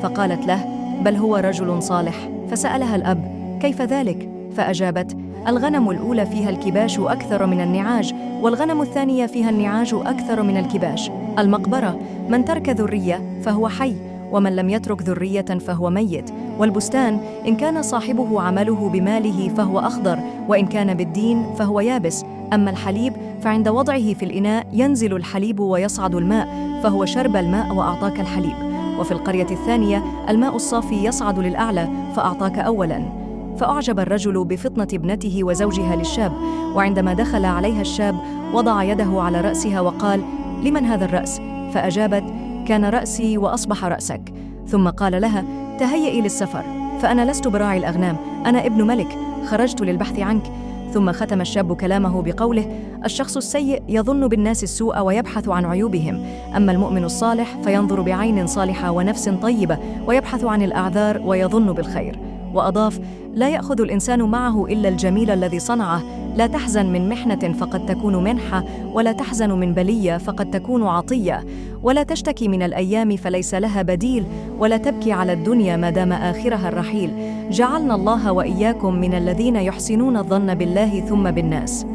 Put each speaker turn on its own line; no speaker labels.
فقالت له: بل هو رجل صالح. فسألها الأب: كيف ذلك؟ فأجابت: الغنم الأولى فيها الكباش أكثر من النعاج، والغنم الثانية فيها النعاج أكثر من الكباش. المقبرة: من ترك ذرية فهو حي، ومن لم يترك ذرية فهو ميت. والبستان: إن كان صاحبه عمله بماله فهو أخضر، وإن كان بالدين فهو يابس. أما الحليب فعند وضعه في الإناء ينزل الحليب ويصعد الماء، فهو شرب الماء وأعطاك الحليب. وفي القرية الثانية الماء الصافي يصعد للأعلى فأعطاك أولاً. فأعجب الرجل بفطنة ابنته وزوجها للشاب، وعندما دخل عليها الشاب وضع يده على رأسها وقال: لمن هذا الرأس؟ فأجابت: كان رأسي وأصبح رأسك. ثم قال لها: تهيئي للسفر، فأنا لست براعي الأغنام، أنا ابن ملك، خرجت للبحث عنك. ثم ختم الشاب كلامه بقوله: الشخص السيء يظن بالناس السوء ويبحث عن عيوبهم، أما المؤمن الصالح فينظر بعين صالحة ونفس طيبة ويبحث عن الأعذار ويظن بالخير. وأضاف: لا يأخذ الإنسان معه إلا الجميل الذي صنعه، لا تحزن من محنة فقد تكون منحة، ولا تحزن من بلية فقد تكون عطية، ولا تشتكي من الأيام فليس لها بديل، ولا تبكي على الدنيا ما دام آخرها الرحيل. جعلنا الله وإياكم من الذين يحسنون الظن بالله ثم بالناس.